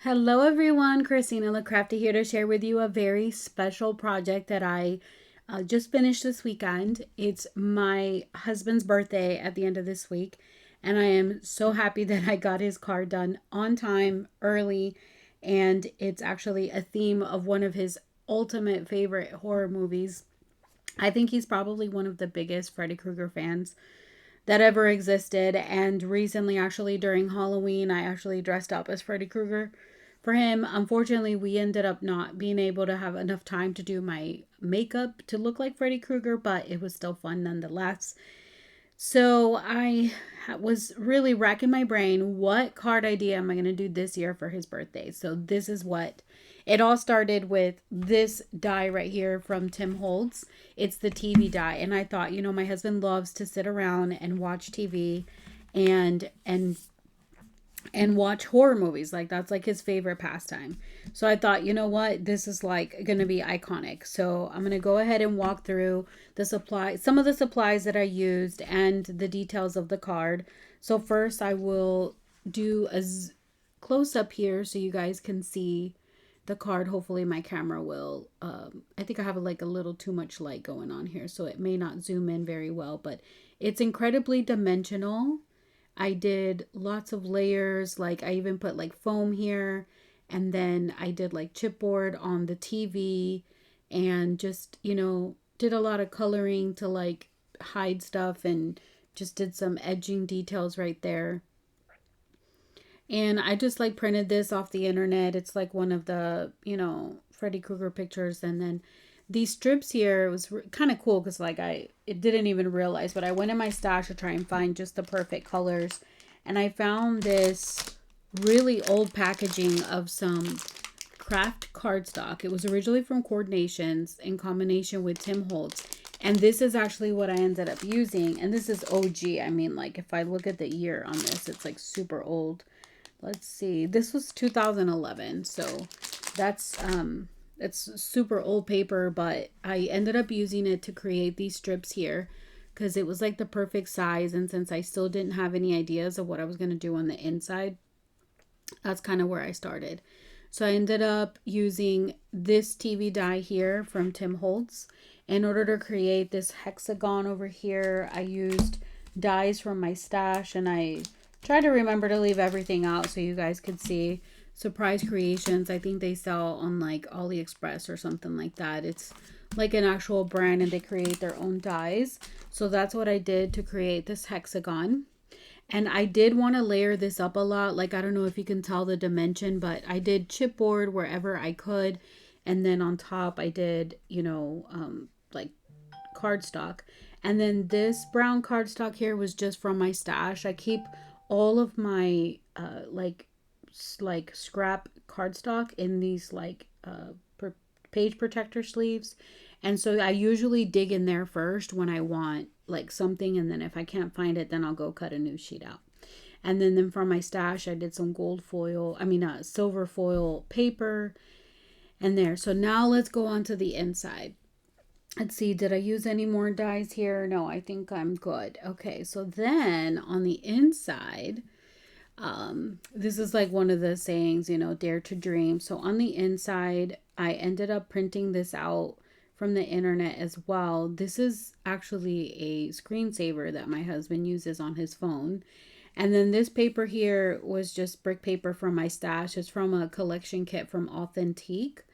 Hello everyone, Christina La Crafty here to share with you a very special project that I just finished this weekend. It's my husband's birthday at the end of this week, and I am so happy that I got his card done on time, early, and it's actually a theme of one of his ultimate favorite horror movies. I think he's probably one of the biggest Freddy Krueger fans that ever existed. And recently, actually, during Halloween, I actually dressed up as Freddy Krueger for him. Unfortunately, we ended up not being able to have enough time to do my makeup to look like Freddy Krueger, but it was still fun nonetheless. So I was really racking my brain. What card idea am I going to do this year for his birthday? So this is what it all started with, this die right here from Tim Holtz. It's the TV die. And I thought, my husband loves to sit around and watch TV and watch horror movies. Like that's like his favorite pastime. So I thought, what? This is like going to be iconic. So I'm going to go ahead and walk through some of the supplies that I used and the details of the card. So first I will do a close up here so you guys can see the card. Hopefully my camera will, I think I have like a little too much light going on here, so it may not zoom in very well, but it's incredibly dimensional. I did lots of layers. Like I even put like foam here, and then I did like chipboard on the TV, and just, did a lot of coloring to like hide stuff, and just did some edging details right there. And I just like printed this off the internet. It's like one of the, Freddy Krueger pictures. And then these strips here, it was kind of cool because like it didn't even realize, but I went in my stash to try and find just the perfect colors. And I found this really old packaging of some craft cardstock. It was originally from Coordinations in combination with Tim Holtz. And this is actually what I ended up using. And this is OG. I mean, like if I look at the year on this, it's like super old. Let's see. This was 2011. So that's it's super old paper, but I ended up using it to create these strips here because it was like the perfect size. And since I still didn't have any ideas of what I was going to do on the inside, that's kind of where I started. So I ended up using this TV die here from Tim Holtz. In order to create this hexagon over here, I used dies from my stash, and I try to remember to leave everything out so you guys could see. Surprise Creations, I think they sell on like AliExpress or something like that. It's like an actual brand, and they create their own dies. So that's what I did to create this hexagon. And I did want to layer this up a lot. Like, I don't know if you can tell the dimension, but I did chipboard wherever I could. And then on top I did, like cardstock. And then this brown cardstock here was just from my stash. I keep all of my like scrap cardstock in these like page protector sleeves. And so I usually dig in there first when I want like something, and then if I can't find it, then I'll go cut a new sheet out. And then from my stash I did some silver foil paper and there. So now let's go on to the inside. Let's see, did I use any more dies here? No, I think I'm good. Okay, so then on the inside, this is like one of the sayings, dare to dream. So on the inside, I ended up printing this out from the internet as well. This is actually a screensaver that my husband uses on his phone. And then this paper here was just brick paper from my stash. It's from a collection kit from Authentique.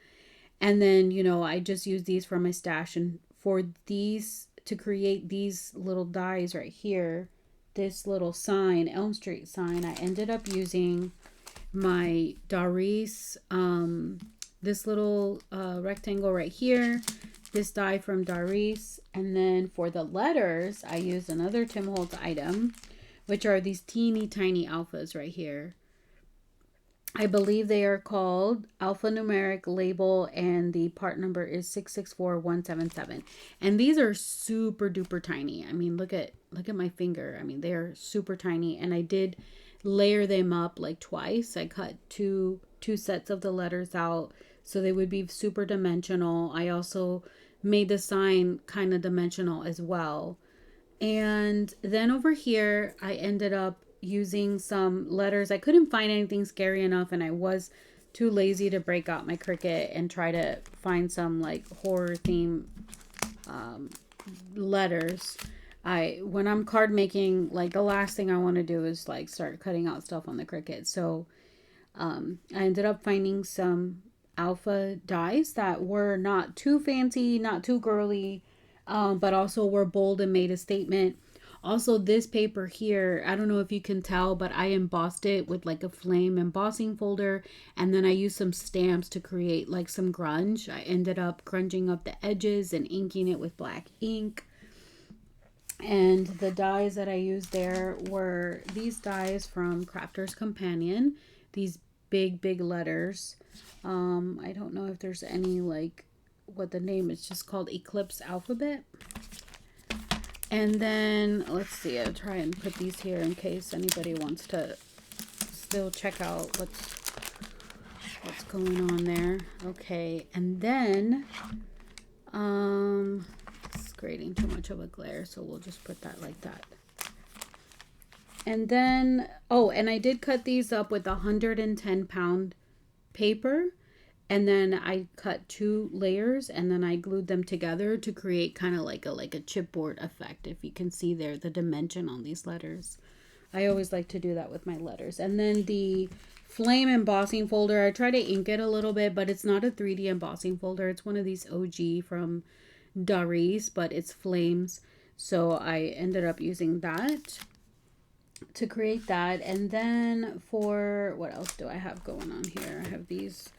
And then, I just use these from my stash. And for these, to create these little dies right here, this little sign, Elm Street sign, I ended up using my Doris, this little rectangle right here, this die from Doris. And then for the letters, I used another Tim Holtz item, which are these teeny tiny alphas right here. I believe they are called alphanumeric label, and the part number is 664177. And these are super duper tiny. I mean, look at my finger. I mean, they're super tiny, and I did layer them up like twice. I cut two sets of the letters out so they would be super dimensional. I also made the sign kind of dimensional as well. And then over here, I ended up using some letters. I couldn't find anything scary enough, and I was too lazy to break out my Cricut and try to find some like horror theme letters. When I'm card making, like the last thing I want to do is like start cutting out stuff on the Cricut. So I ended up finding some alpha dies that were not too fancy, not too girly, but also were bold and made a statement. Also, this paper here, I don't know if you can tell, but I embossed it with like a flame embossing folder, and then I used some stamps to create like some grunge. I ended up grunging up the edges and inking it with black ink. And the dies that I used there were these dies from Crafter's Companion. These big letters. I don't know if there's any like what the name is, just called Eclipse Alphabet. And then let's see, I'll try and put these here in case anybody wants to still check out what's going on there. Okay, and then it's creating too much of a glare, so we'll just put that like that. And then, oh, and I did cut these up with 110-pound paper. And then I cut 2 layers and then I glued them together to create kind of like a chipboard effect. If you can see there, the dimension on these letters. I always like to do that with my letters. And then the flame embossing folder, I try to ink it a little bit, but it's not a 3D embossing folder. It's one of these OG from Dari's, but it's flames. So I ended up using that to create that. And then for, what else do I have going on here? I have this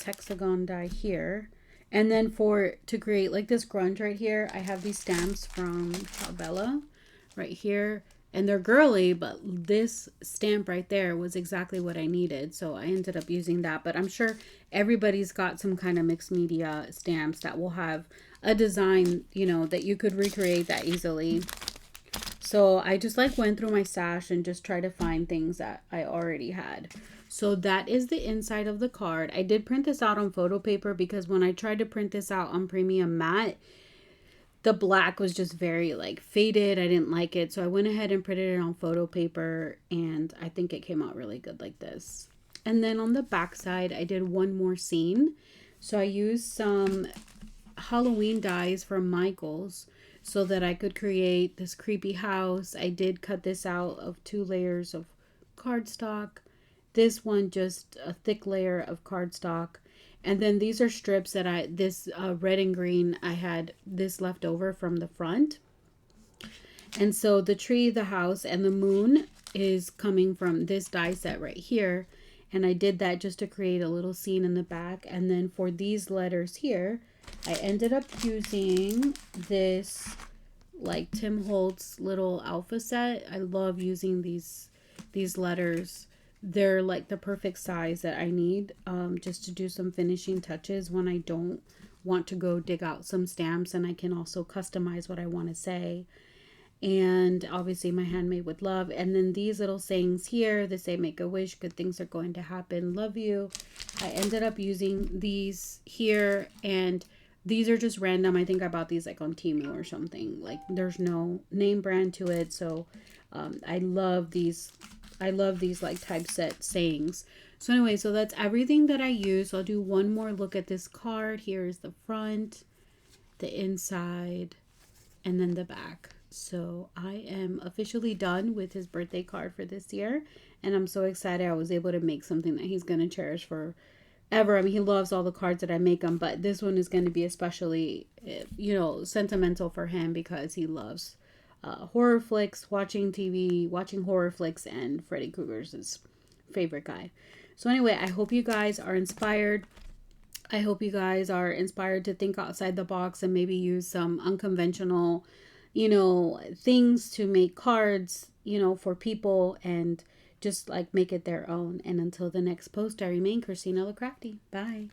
hexagon die here. And then to create like this grunge right here, I have these stamps from Bella right here. And they're girly, but this stamp right there was exactly what I needed. So I ended up using that. But I'm sure everybody's got some kind of mixed media stamps that will have a design, you know, that you could recreate that easily. So I just like went through my stash and just tried to find things that I already had. So that is the inside of the card. I did print this out on photo paper because when I tried to print this out on premium matte, the black was just very like faded. I didn't like it. So I went ahead and printed it on photo paper and I think it came out really good like this. And then on the back side, I did one more scene. So I used some Halloween dies from Michael's so that I could create this creepy house. I did cut this out of 2 layers of cardstock. This one just a thick layer of cardstock. And then these are strips that this red and green, I had this left over from the front. And so the tree, the house, and the moon is coming from this die set right here. And I did that just to create a little scene in the back. And then for these letters here, I ended up using this like Tim Holtz little alpha set. I love using these letters. They're like the perfect size that I need just to do some finishing touches when I don't want to go dig out some stamps, and I can also customize what I want to say. And obviously my handmade with love. And then these little sayings here, they say make a wish, good things are going to happen, love you. I ended up using these here, and these are just random. I think I bought these like on Temu or something. Like there's no name brand to it. So I love these like typeset sayings. So anyway, so that's everything that I use. So I'll do one more look at this card. Here is the front, the inside, and then the back. So I am officially done with his birthday card for this year. And I'm so excited I was able to make something that he's going to cherish forever. I mean, he loves all the cards that I make him, but this one is going to be especially, you know, sentimental for him because he loves horror flicks, watching TV, watching horror flicks, and Freddy Krueger's his favorite guy. So anyway, I hope you guys are inspired. I hope you guys are inspired to think outside the box and maybe use some unconventional, you know, things to make cards, you know, for people and just like make it their own. And until the next post, I remain Christina La Crafty. Bye.